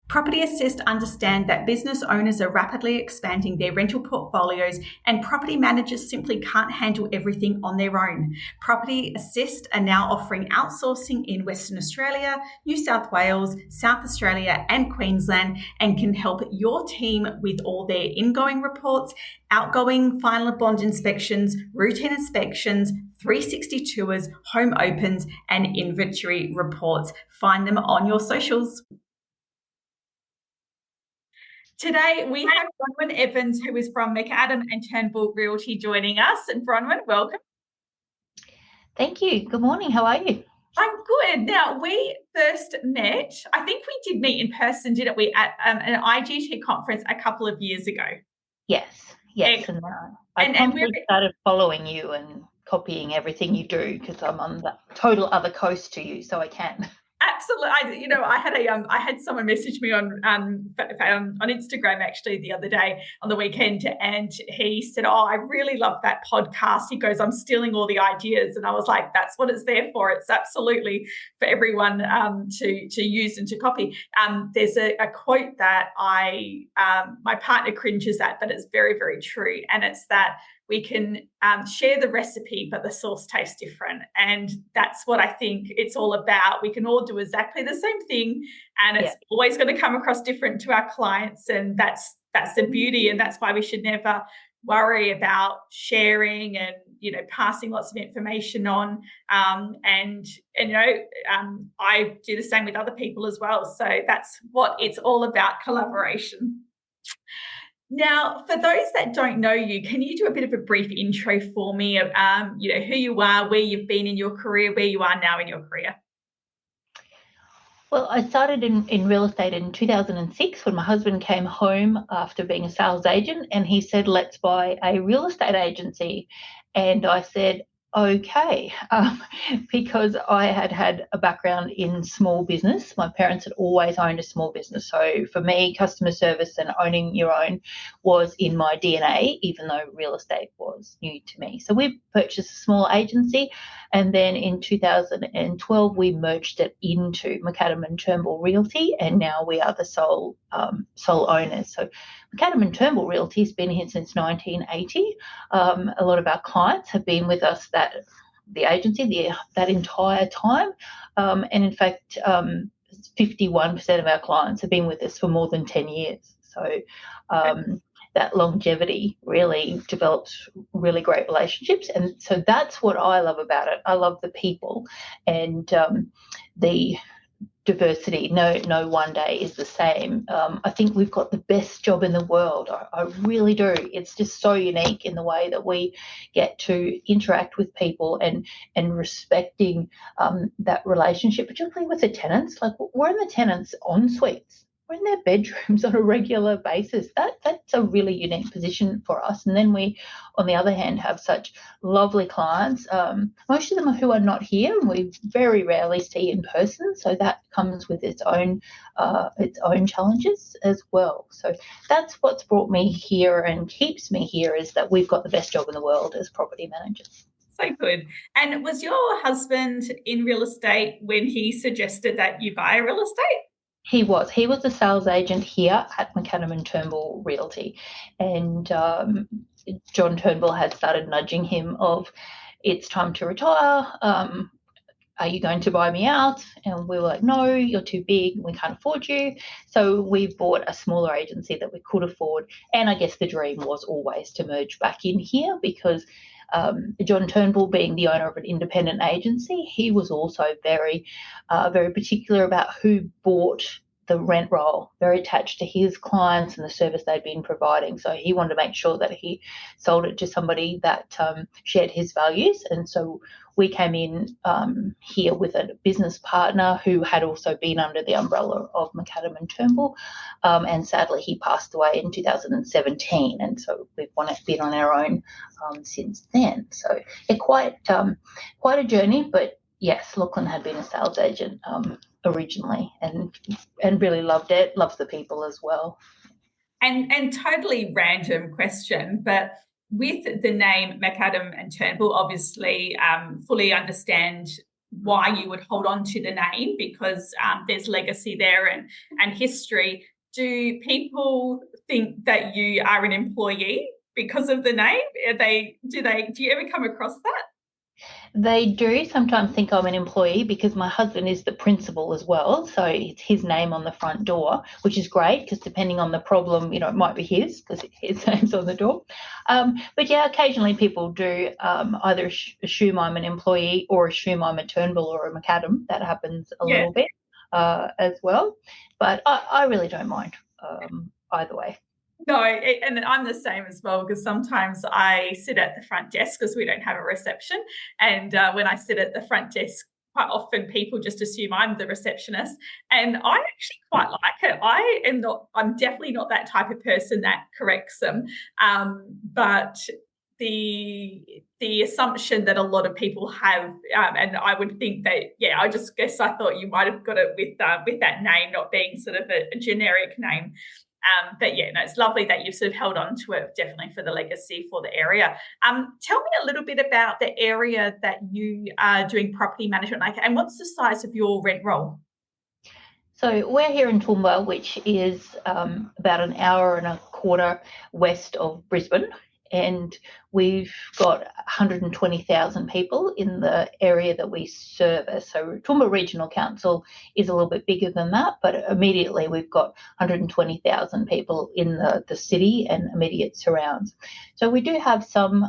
Property Assist understand that business owners are rapidly expanding their rental portfolios and property managers simply can't handle everything on their own. Property Assist are now offering outsourcing in Western Australia, New South Wales, South Australia and Queensland, and can help your team with all their ingoing reports, outgoing final bond inspections, routine inspections, 360 tours, home opens and inventory reports. Find them on your socials. Today, we have Bronwyn Evans, who is from McAdam and Turnbull Realty, joining us. And Bronwyn, welcome. Thank you. Good morning. How are you? I'm good. Now, we first met, I think we did meet in person, didn't we, at an IGT conference a couple of years ago? Yes. And I promptly started following you and copying everything you do because I'm on the total other coast to you, so I can. Absolutely. I had someone message me on Instagram actually the other day on the weekend, and he said, "Oh, I really love that podcast." He goes, "I'm stealing all the ideas," and I was like, "That's what it's there for. It's absolutely for everyone to use and to copy." There's a quote that my partner cringes at, but it's very, very true, and it's that we can share the recipe, but the sauce tastes different. And that's what I think it's all about. We can all do exactly the same thing, and it's always going to come across different to our clients. And that's the beauty. And that's why we should never worry about sharing and, passing lots of information on. I do the same with other people as well. So that's what it's all about, collaboration. Now, for those that don't know you, can you do a bit of a brief intro for me of, who you are, where you've been in your career, where you are now in your career? Well, I started in real estate in 2006 when my husband came home after being a sales agent, and he said, "Let's buy a real estate agency." And I said, okay, because I had a background in small business. My parents had always owned a small business. So for me, customer service and owning your own was in my DNA, even though real estate was new to me. So we purchased a small agency, and then in 2012, we merged it into McAdam and Turnbull Realty, and now we are the sole owners. So McAdam and Turnbull Realty has been here since 1980. A lot of our clients have been with us, the agency, that entire time. And in fact, 51% of our clients have been with us for more than 10 years. So that longevity really develops really great relationships. And so that's what I love about it. I love the people and the diversity. No one day is the same. I think we've got the best job in the world. I really do. It's just so unique in the way that we get to interact with people and respecting that relationship, particularly with the tenants. Like, we're in the tenants' en suites. We're in their bedrooms on a regular basis. That's a really unique position for us. And then we, on the other hand, have such lovely clients. Most of them who are not here, and we very rarely see in person. So that comes with its own challenges as well. So that's what's brought me here and keeps me here, is that we've got the best job in the world as property managers. So good. And was your husband in real estate when he suggested that you buy real estate? He was a sales agent here at McAdam and Turnbull Realty, and John Turnbull had started nudging him of, "It's time to retire. Are you going to buy me out?" And we were like, "No, you're too big. We can't afford you." So we bought a smaller agency that we could afford. And I guess the dream was always to merge back in here, because John Turnbull, being the owner of an independent agency, he was also very, very particular about who bought the rent roll, very attached to his clients and the service they'd been providing. So he wanted to make sure that he sold it to somebody that shared his values. And so we came in here with a business partner who had also been under the umbrella of McAdam and Turnbull. And sadly, he passed away in 2017. And so we've been on our own since then. So quite a journey. But yes, Lachlan had been a sales agent originally and really loved it, loves the people as well. And totally random question, but with the name McAdam and Turnbull, obviously fully understand why you would hold on to the name, because there's legacy there and history. Do people think that you are an employee because of the name? Do you ever come across that? They do sometimes think I'm an employee because my husband is the principal as well. So it's his name on the front door, which is great because depending on the problem, it might be his because his name's on the door. But yeah, occasionally people do either assume I'm an employee or assume I'm a Turnbull or a McAdam. That happens a little bit as well. But I really don't mind either way. No, and I'm the same as well, because sometimes I sit at the front desk because we don't have a reception. And when I sit at the front desk, quite often people just assume I'm the receptionist. And I actually quite like it. I'm definitely not that type of person that corrects them. But the assumption that a lot of people have, and I would think that, I just guess I thought you might have got it with that name not being sort of a generic name. But it's lovely that you've sort of held on to it, definitely for the legacy for the area. Tell me a little bit about the area that you are doing property management like, and what's the size of your rent roll? So we're here in Toowoomba, which is about an hour and a quarter west of Brisbane, and we've got 120,000 people in the area that we service. So Toowoomba Regional Council is a little bit bigger than that, but immediately we've got 120,000 people in the city and immediate surrounds. So we do have some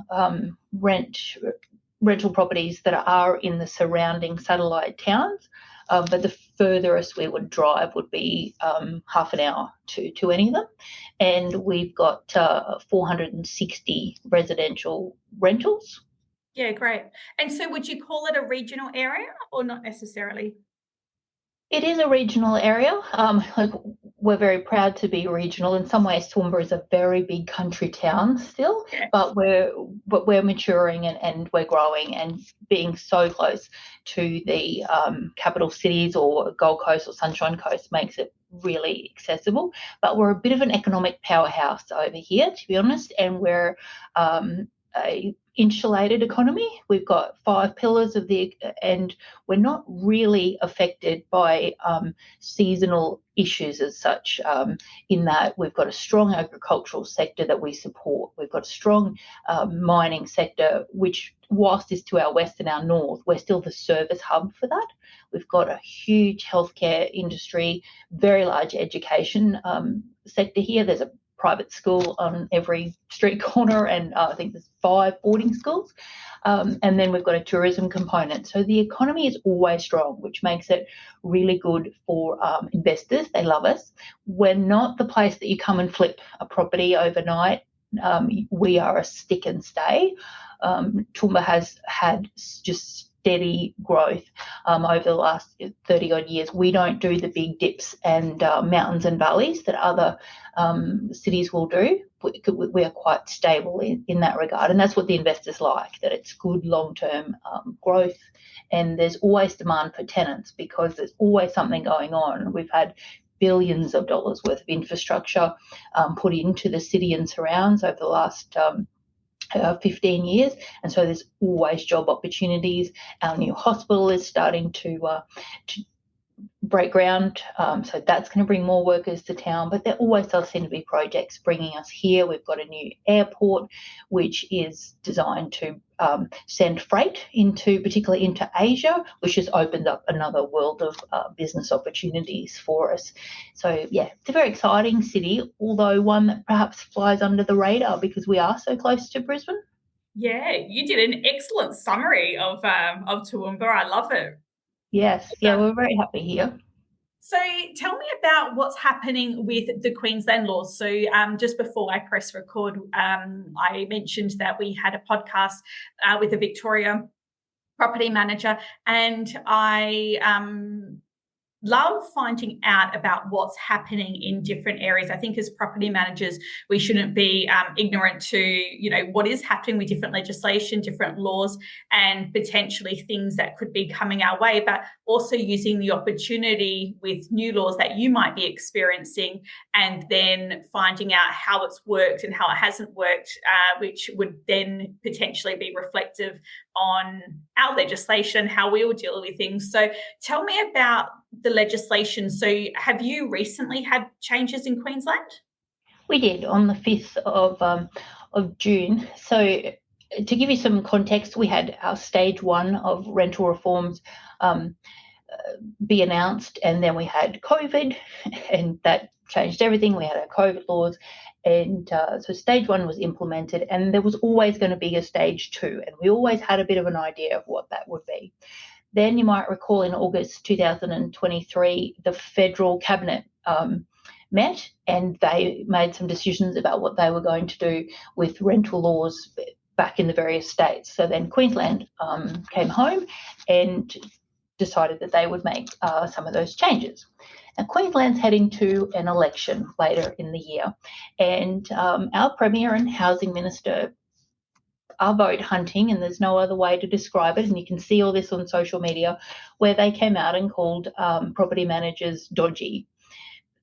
rental properties that are in the surrounding satellite towns. But the furthest we would drive would be half an hour to any of them. And we've got 460 residential rentals. Yeah, great. And so would you call it a regional area or not necessarily? It is a regional area. We're very proud to be regional. In some ways, Toowoomba is a very big country town still, but we're maturing and we're growing, and being so close to the capital cities or Gold Coast or Sunshine Coast makes it really accessible. But we're a bit of an economic powerhouse over here, to be honest, and we're a insulated economy. We've got 5 pillars and we're not really affected by seasonal issues as such, in that we've got a strong agricultural sector that we support. We've got a strong mining sector, which whilst is to our west and our north, we're still the service hub for that. We've got a huge healthcare industry, very large education sector here. There's a private school on every street corner, and I think there's 5 boarding schools. And then we've got a tourism component. So the economy is always strong, which makes it really good for investors. They love us. We're not the place that you come and flip a property overnight. We are a stick and stay. Toowoomba has had just steady growth over the last 30 odd years. We don't do the big dips and mountains and valleys that other cities will do. We are quite stable in that regard, and that's what the investors like, that it's good long-term growth, and there's always demand for tenants because there's always something going on. We've had billions of dollars worth of infrastructure put into the city and surrounds over the last 15 years, and so there's always job opportunities. Our new hospital is starting to break ground, so that's going to bring more workers to town, but there always does seem to be projects bringing us here. We've got a new airport which is designed to send freight particularly into Asia, which has opened up another world of business opportunities for us. So yeah, it's a very exciting city, although one that perhaps flies under the radar because we are so close to Brisbane. Yeah, you did an excellent summary of Toowoomba. I love it. Yes, yeah, we're very happy here. So tell me about what's happening with the Queensland laws. So just before I press record, I mentioned that we had a podcast with a Victoria property manager, and I love finding out about what's happening in different areas. I think as property managers, we shouldn't be ignorant to, what is happening with different legislation, different laws, and potentially things that could be coming our way. But also using the opportunity with new laws that you might be experiencing, and then finding out how it's worked and how it hasn't worked, which would then potentially be reflective on our legislation, how we will deal with things. So tell me about the legislation. So have you recently had changes in Queensland? We did on the 5th of June. So to give you some context, we had our stage 1 of rental reforms be announced, and then we had COVID, and that changed everything. We had our COVID laws, and so stage 1 was implemented, and there was always going to be a stage 2, and we always had a bit of an idea of what that would be. Then you might recall in August 2023, the federal cabinet met, and they made some decisions about what they were going to do with rental laws back in the various states. So then Queensland came home and decided that they would make some of those changes. Now, Queensland's heading to an election later in the year, and our Premier and Housing Minister are vote hunting, and there's no other way to describe it. And you can see all this on social media, where they came out and called property managers dodgy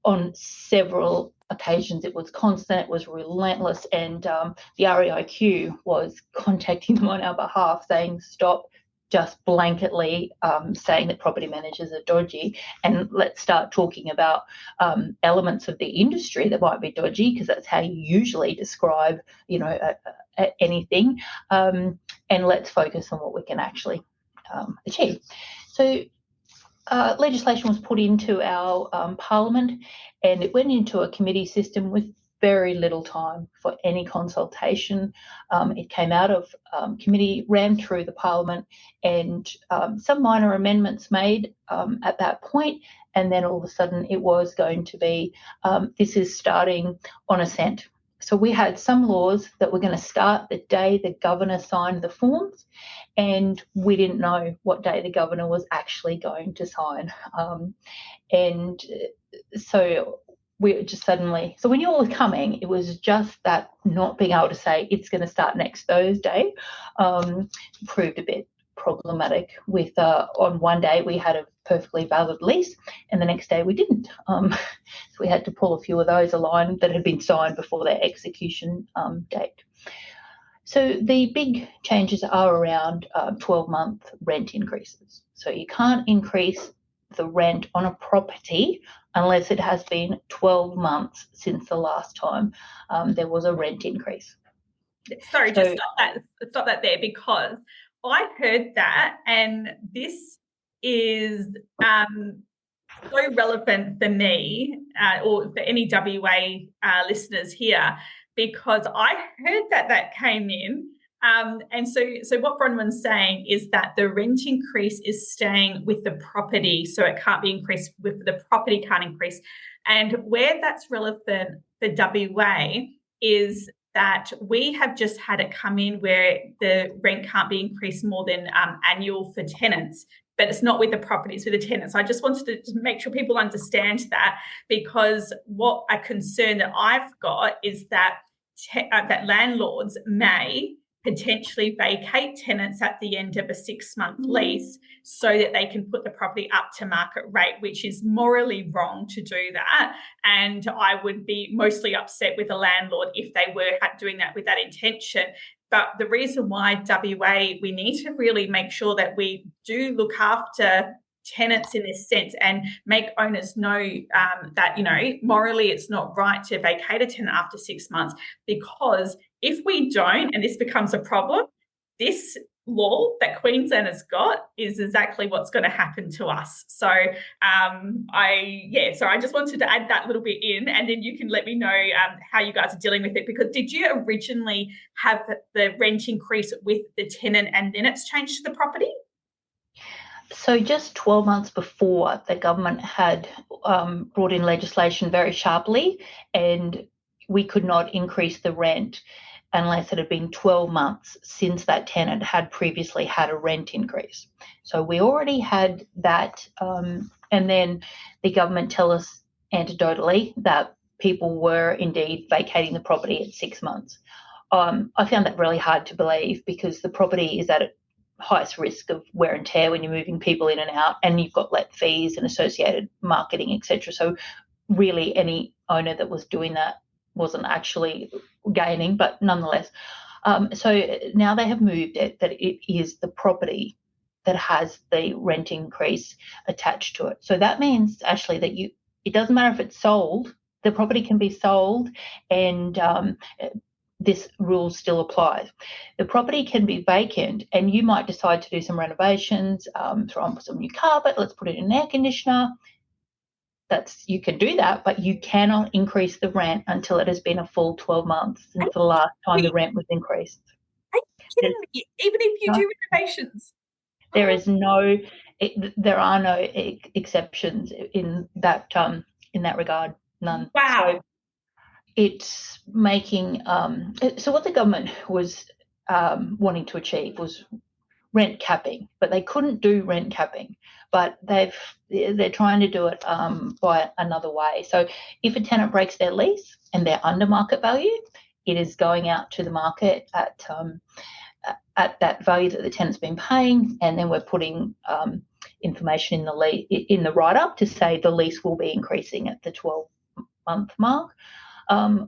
on several occasions. It was constant, it was relentless, and the REIQ was contacting them on our behalf saying, stop just blanketly saying that property managers are dodgy, and let's start talking about elements of the industry that might be dodgy, because that's how you usually describe, anything, and let's focus on what we can actually achieve. So legislation was put into our Parliament, and it went into a committee system with very little time for any consultation. It came out of committee, ran through the Parliament, and some minor amendments made at that point, and then all of a sudden it was going to be, this is starting on assent. So we had some laws that were going to start the day the governor signed the forms, and we didn't know what day the governor was actually going to sign. And so we just suddenly, so we knew it was coming. It was just that not being able to say it's going to start next Thursday proved a bit problematic. With on one day we had a perfectly valid lease, and the next day we didn't. So we had to pull a few of those a line that had been signed before their execution date. So the big changes are around 12-month rent increases. So you can't increase the rent on a property unless it has been 12 months since the last time there was a rent increase. Sorry, just stop that there, because I heard that, and this is so relevant for me or for any WA listeners here, because I heard that came in. And so what Bronwyn's saying is that the rent increase is staying with the property, so it can't be increased with the property can't increase. And where that's relevant for WA is that we have just had it come in where the rent can't be increased more than annual for tenants, but it's not with the properties, with the tenants. I just wanted to make sure people understand that, because what a concern that I've got is that that landlords may potentially vacate tenants at the end of a 6-month lease so that they can put the property up to market rate, which is morally wrong to do that. And I would be mostly upset with a landlord if they were doing that with that intention. But the reason why WA, we need to really make sure that we do look after tenants in this sense and make owners know that, morally it's not right to vacate a tenant after 6 months, because if we don't, and this becomes a problem, this law that Queensland has got is exactly what's going to happen to us. So I just wanted to add that little bit in, and then you can let me know how you guys are dealing with it, because did you originally have the rent increase with the tenant and then it's changed to the property? So just 12 months before, the government had brought in legislation very sharply, and we could not increase the rent unless it had been 12 months since that tenant had previously had a rent increase. So we already had that, and then the government tell us anecdotally that people were indeed vacating the property at 6 months. I found that really hard to believe, because the property is at highest risk of wear and tear when you're moving people in and out, and you've got let fees and associated marketing, etc. So really any owner that was doing that wasn't actually gaining, but nonetheless. So now they have moved it that it is the property that has the rent increase attached to it. So that means, Ashley, that it doesn't matter if it's sold, the property can be sold, and this rule still applies. The property can be vacant, and you might decide to do some renovations, throw on some new carpet, let's put in an air conditioner. You can do that, but you cannot increase the rent until it has been a full 12 months since the last time the rent was increased. Are you kidding me? Even if you do renovations? There are no exceptions in that regard. None. Wow. So it's making so what the government was wanting to achieve was rent capping, but they couldn't do rent capping. But they're trying to do it by another way. So if a tenant breaks their lease and they're under market value, it is going out to the market at that value that the tenant's been paying, and then we're putting information in the write-up to say the lease will be increasing at the 12-month mark.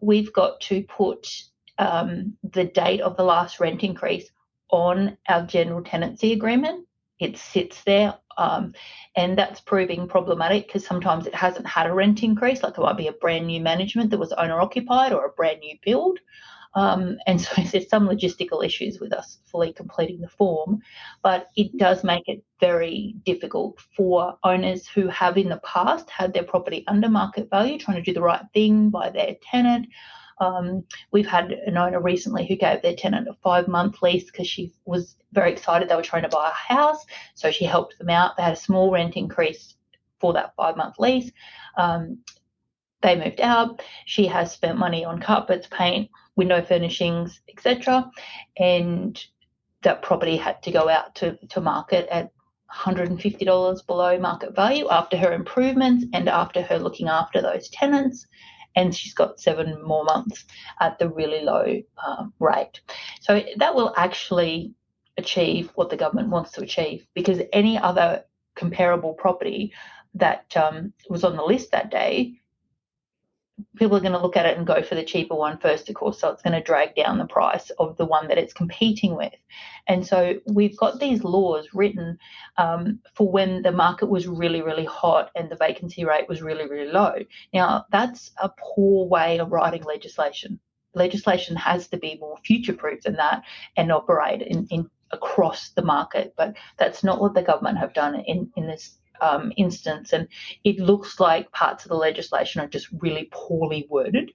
We've got to put the date of the last rent increase on our general tenancy agreement. It sits there, and that's proving problematic because sometimes it hasn't had a rent increase, like it might be a brand new management that was owner occupied or a brand new build. And so there's some logistical issues with us fully completing the form, but it does make it very difficult for owners who have in the past had their property under market value, trying to do the right thing by their tenant. We've had an owner recently who gave their tenant a 5-month lease because she was very excited they were trying to buy a house, so she helped them out. They had a small rent increase for that 5-month lease. They moved out. She has spent money on carpets, paint, window furnishings, etc., and that property had to go out to market at $150 below market value after her improvements and after her looking after those tenants. And she's got 7 more months at the really low rate. So that will actually achieve what the government wants to achieve, because any other comparable property that was on the list that day, people are going to look at it and go for the cheaper one first, of course, so it's going to drag down the price of the one that it's competing with. And so we've got these laws written for when the market was really, really hot and the vacancy rate was really, really low. Now, that's a poor way of writing legislation. Legislation has to be more future-proof than that and operate in across the market, but that's not what the government have done in this instance, and it looks like parts of the legislation are just really poorly worded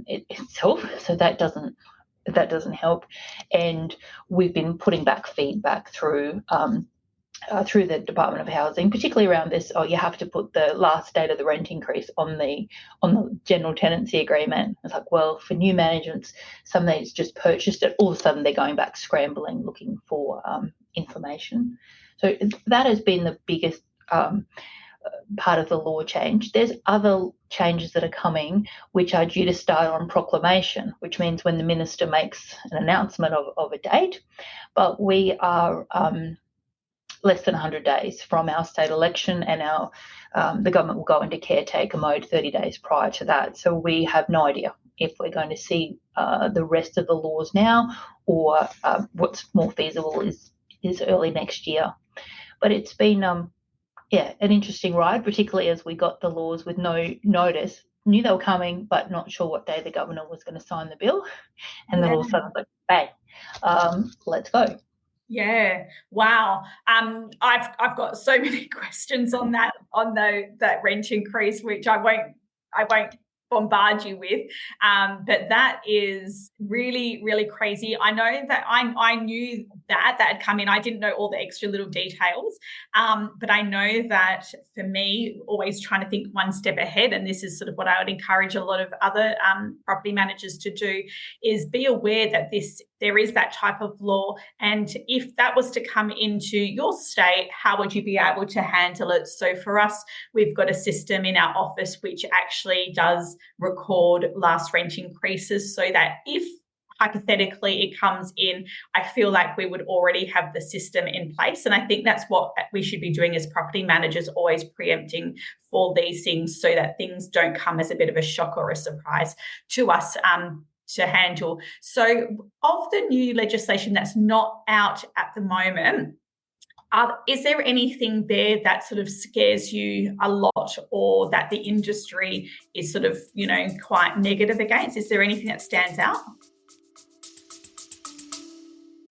itself, so that doesn't help. And we've been putting back feedback through the Department of Housing, particularly around this. You have to put the last date of the rent increase on the general tenancy agreement. It's like, well, for new managements, somebody's just purchased it, all of a sudden they're going back scrambling looking for information. So that has been the biggest part of the law change. There's other changes that are coming which are due to start on proclamation, which means when the minister makes an announcement of a date. But we are less than 100 days from our state election, and the government will go into caretaker mode 30 days prior to that. So we have no idea if we're going to see the rest of the laws now, or what's more feasible is early next year. But it's been an interesting ride, particularly as we got the laws with no notice, knew they were coming, but not sure what day the governor was going to sign the bill. And then all of a sudden, like, bang, let's go. Yeah. Wow. I've got so many questions on that rent increase, which I won't bombard you with. But that is really, really crazy. I know that I knew that had come in. I didn't know all the extra little details. But I know that for me, always trying to think one step ahead, and this is sort of what I would encourage a lot of other property managers to do, is be aware that there is that type of law. And if that was to come into your state, how would you be able to handle it? So for us, we've got a system in our office which actually does record last rent increases, so that if hypothetically it comes in, I feel like we would already have the system in place. And I think that's what we should be doing as property managers, always preempting for these things so that things don't come as a bit of a shock or a surprise to us to handle. So of the new legislation that's not out at the moment, is there anything there that sort of scares you a lot, or that the industry is sort of, quite negative against? Is there anything that stands out?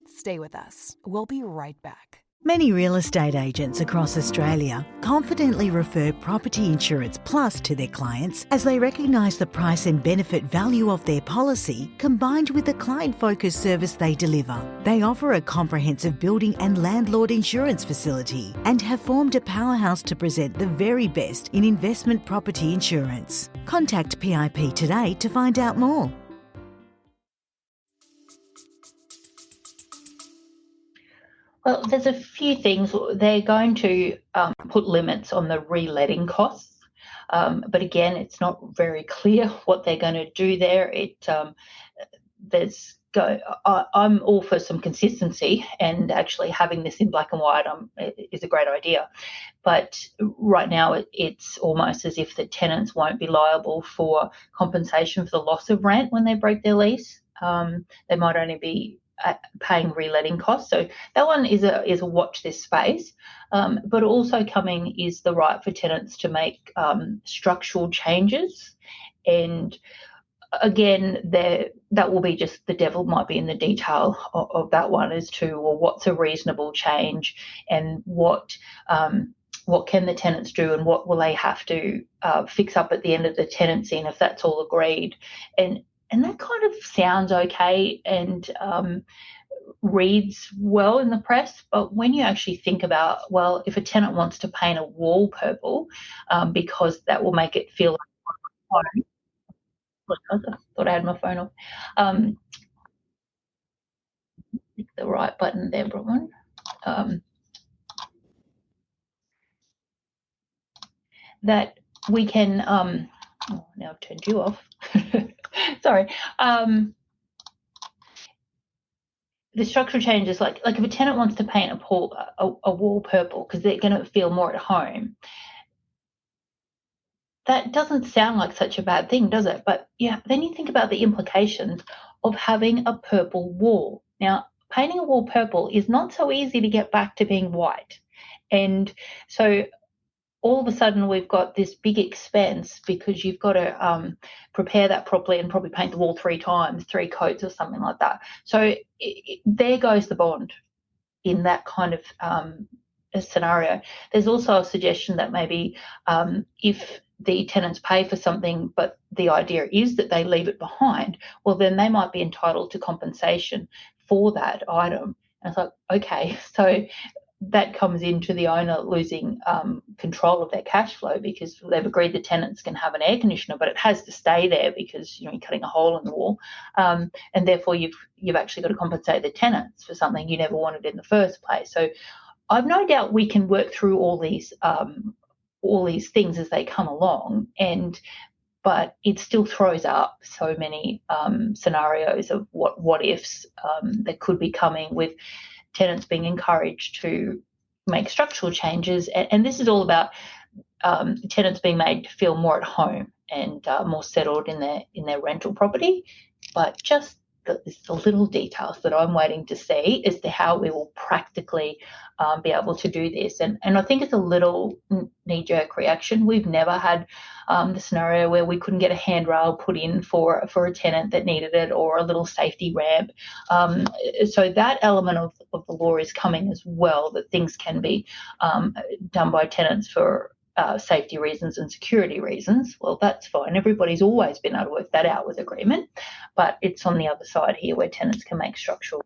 Stay with us. We'll be right back. Many real estate agents across Australia confidently refer Property Insurance Plus to their clients as they recognise the price and benefit value of their policy combined with the client-focused service they deliver. They offer a comprehensive building and landlord insurance facility and have formed a powerhouse to present the very best in investment property insurance. Contact PIP today to find out more. Well, there's a few things. They're going to put limits on the reletting costs, but again, it's not very clear what they're going to do there. I'm all for some consistency, and actually having this in black and white is a great idea. But right now, it's almost as if the tenants won't be liable for compensation for the loss of rent when they break their lease. They might only be paying reletting costs. So that one is a watch this space. But also coming is the right for tenants to make structural changes. And again, that will be just the devil might be in the detail of that one as to, well, what's a reasonable change, and what can the tenants do, and what will they have to fix up at the end of the tenancy, and if that's all agreed. And that kind of sounds okay and reads well in the press, but when you actually think about, well, if a tenant wants to paint a wall purple because that will make it feel like home. I thought I had my phone off. Click the right button there, Bronwyn. That we can. Now I've turned you off. Sorry. The structural changes, like if a tenant wants to paint a wall purple because they're going to feel more at home, that doesn't sound like such a bad thing, does it? But yeah, then you think about the implications of having a purple wall. Now, painting a wall purple is not so easy to get back to being white. And so all of a sudden we've got this big expense because you've got to prepare that properly and probably paint the wall 3 times, 3 coats or something like that. So there goes the bond in that kind of a scenario. There's also a suggestion that maybe if the tenants pay for something but the idea is that they leave it behind, well, then they might be entitled to compensation for that item. And it's like, okay, so that comes into the owner losing control of their cash flow because they've agreed the tenants can have an air conditioner, but it has to stay there because you're cutting a hole in the wall, and therefore you've actually got to compensate the tenants for something you never wanted in the first place. So I've no doubt we can work through all these things as they come along, but it still throws up so many scenarios of what ifs that could be coming with tenants being encouraged to make structural changes. And this is all about tenants being made to feel more at home and more settled in their rental property. But just the little details that I'm waiting to see as to how we will practically be able to do this. And I think it's a little knee-jerk reaction. We've never had the scenario where we couldn't get a handrail put in for a tenant that needed it, or a little safety ramp. So that element of the law is coming as well, that things can be done by tenants for safety reasons and security reasons. Well, that's fine. Everybody's always been able to work that out with agreement, but it's on the other side here where tenants can make structural.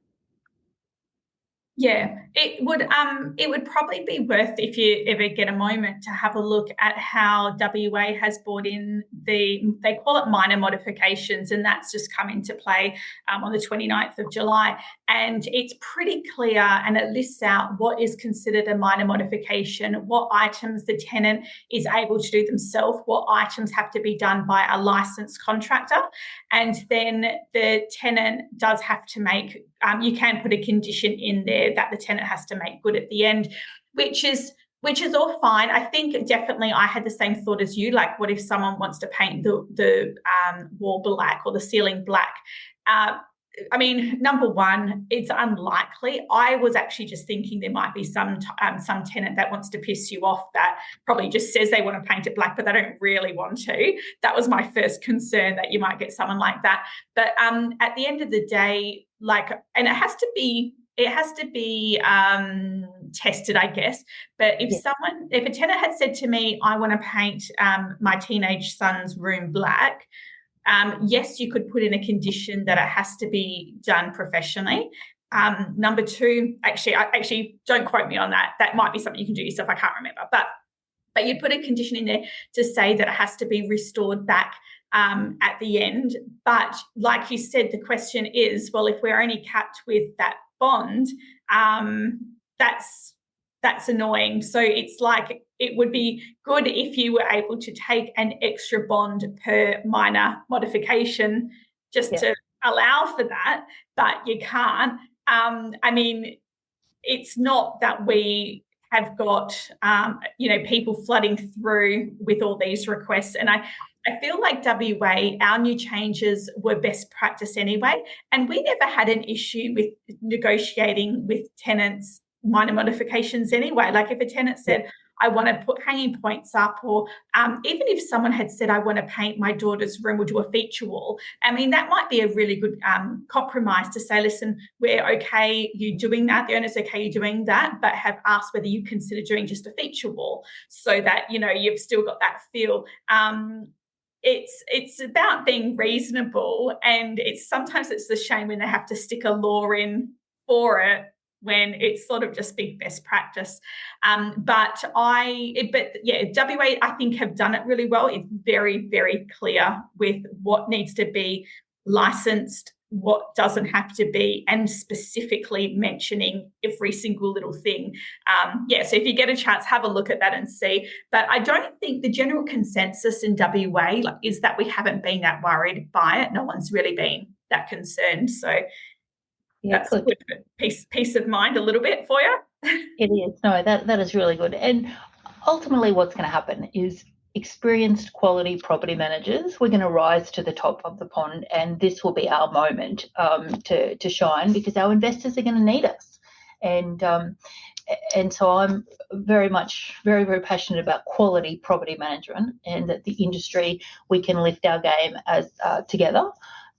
Yeah, it would probably be worth, if you ever get a moment, to have a look at how WA has brought in they call it minor modifications, and that's just come into play on the 29th of July. And it's pretty clear, and it lists out what is considered a minor modification, what items the tenant is able to do themselves, what items have to be done by a licensed contractor. And then the tenant does have to make, you can put a condition in there that the tenant has to make good at the end, which is all fine. I think definitely I had the same thought as you. Like, what if someone wants to paint the wall black or the ceiling black? I mean, number one, it's unlikely. I was actually just thinking there might be some tenant that wants to piss you off, that probably just says they want to paint it black, but they don't really want to. That was my first concern, that you might get someone like that. But at the end of the day, and it has to be tested, I guess. But if a tenant had said to me, I want to paint my teenage son's room black, yes, you could put in a condition that it has to be done professionally. Number two, actually, don't quote me on that. That might be something you can do yourself. I can't remember. But you put a condition in there to say that it has to be restored back at the end. But like you said, the question is, well, if we're only capped with that bond, that's annoying. So it's like, it would be good if you were able to take an extra bond per minor modification just to allow for that, but you can't. I mean, it's not that we have got, people flooding through with all these requests. And I feel like WA, our new changes were best practice anyway. And we never had an issue with negotiating with tenants minor modifications anyway. Like, if a tenant said, I want to put hanging points up, or even if someone had said, I want to paint my daughter's room or do a feature wall, I mean, that might be a really good compromise to say, listen, we're okay you doing that, the owner's okay you doing that, but have asked whether you consider doing just a feature wall, so that, you've still got that feel. It's about being reasonable, and sometimes it's a shame when they have to stick a law in for it, when it's sort of just big best practice. But WA, I think, have done it really well. It's very, very clear with what needs to be licensed, what doesn't have to be, and specifically mentioning every single little thing. So if you get a chance, have a look at that and see. But I don't think the general consensus in WA is that we haven't been that worried by it. No one's really been that concerned. So that's good. Peace of mind a little bit for you. It is. No, that is really good. And ultimately what's going to happen is experienced quality property managers, we're going to rise to the top of the pond, and this will be our moment to shine, because our investors are going to need us. And so I'm very very passionate about quality property management, and that the industry, we can lift our game as together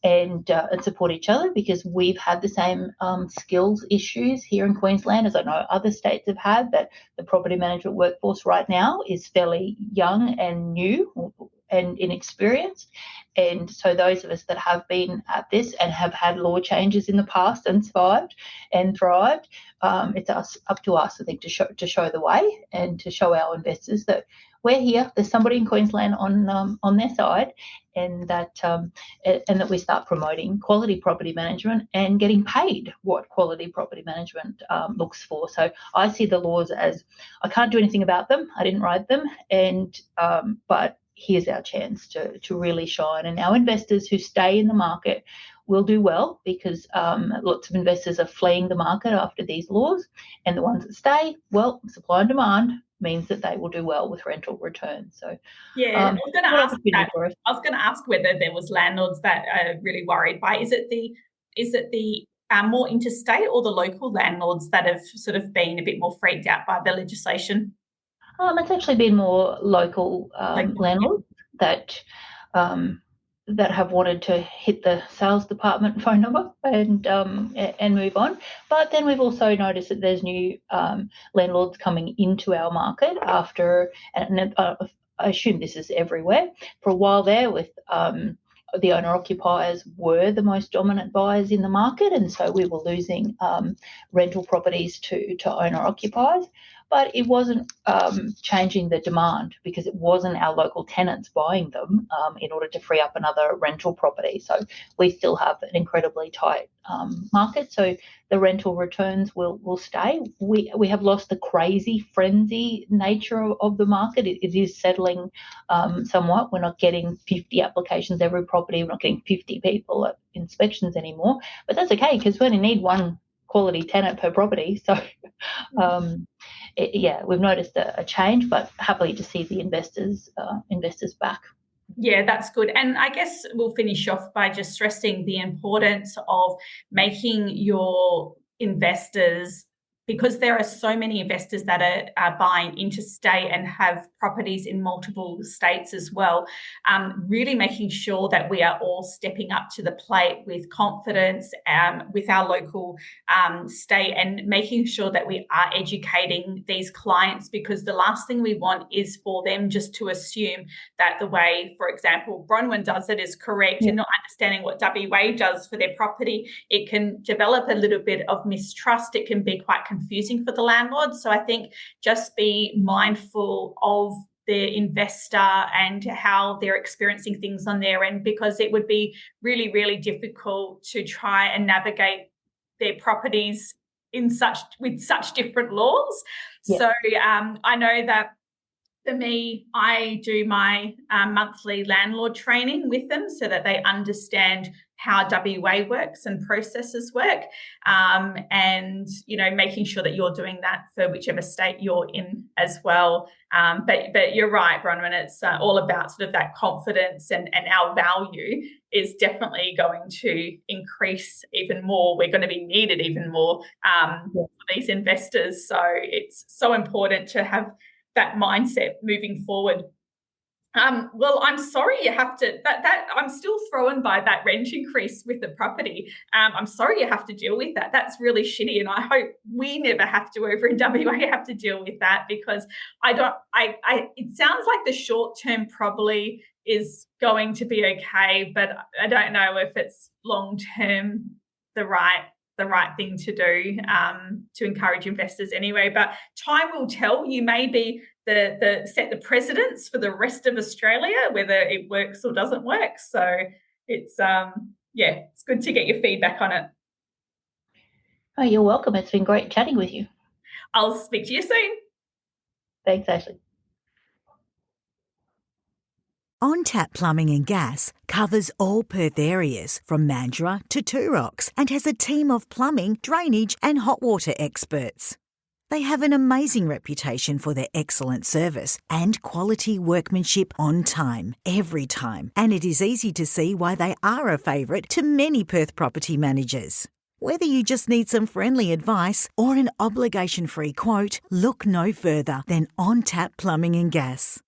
and support each other, because we've had the same skills issues here in Queensland as I know other states have had, that the property management workforce right now is fairly young and new and inexperienced. And so those of us that have been at this and have had law changes in the past and survived and thrived, it's up to us, I think, to show the way, and to show our investors that we're here. There's somebody in Queensland on their side, and that we start promoting quality property management and getting paid what quality property management looks for. So I see the laws as, I can't do anything about them. I didn't write them, but here's our chance to really shine. And our investors who stay in the market will do well, because lots of investors are fleeing the market after these laws, and the ones that stay, well, supply and demand means that they will do well with rental returns. So I was going to ask whether there was landlords that are really worried by, is it the more interstate or the local landlords that have sort of been a bit more freaked out by the legislation? It's actually been more local landlords that have wanted to hit the sales department phone number and move on. But then we've also noticed that there's new landlords coming into our market after, and I assume this is everywhere, for a while there with the owner-occupiers were the most dominant buyers in the market, and so we were losing rental properties to owner-occupiers. But it wasn't changing the demand because it wasn't our local tenants buying them in order to free up another rental property. So we still have an incredibly tight market. So the rental returns will stay. We have lost the crazy frenzy nature of the market. It is settling somewhat. We're not getting 50 applications every property. We're not getting 50 people at inspections anymore. But that's okay because we only need one quality tenant per property. So we've noticed a change, but happily to see the investors back. Yeah, that's good. And I guess we'll finish off by just stressing the importance of making your investors, because there are so many investors that are buying interstate and have properties in multiple states as well, really making sure that we are all stepping up to the plate with confidence with our local state, and making sure that we are educating these clients, because the last thing we want is for them just to assume that the way, for example, Bronwyn does it is correct, and not understanding what WA does for their property. It can develop a little bit of mistrust. It can be quite confusing for the landlord. So I think just be mindful of the investor and how they're experiencing things on their end, because it would be really, really difficult to try and navigate their properties with such different laws. Yeah. So I know that for me, I do my monthly landlord training with them so that they understand how WA works and processes work, and making sure that you're doing that for whichever state you're in as well. But you're right, Bronwyn, it's all about sort of that confidence, and our value is definitely going to increase even more. We're going to be needed even more for these investors. So it's so important to have that mindset moving forward. Well, I'm sorry you have to, that I'm still thrown by that rent increase with the property. I'm sorry you have to deal with that. That's really shitty. And I hope we never have to over in WA have to deal with that, because it sounds like the short term probably is going to be okay, but I don't know if it's long term the right thing to do to encourage investors anyway. But time will tell. You may be set the precedents for the rest of Australia, whether it works or doesn't work. So it's it's good to get your feedback on it. Oh, you're welcome. It's been great chatting with you. I'll speak to you soon. Thanks, Ashley. On Tap Plumbing and Gas covers all Perth areas from Mandurah to Two Rocks and has a team of plumbing, drainage and hot water experts. They have an amazing reputation for their excellent service and quality workmanship on time, every time, and it is easy to see why they are a favourite to many Perth property managers. Whether you just need some friendly advice or an obligation-free quote, look no further than On Tap Plumbing and Gas.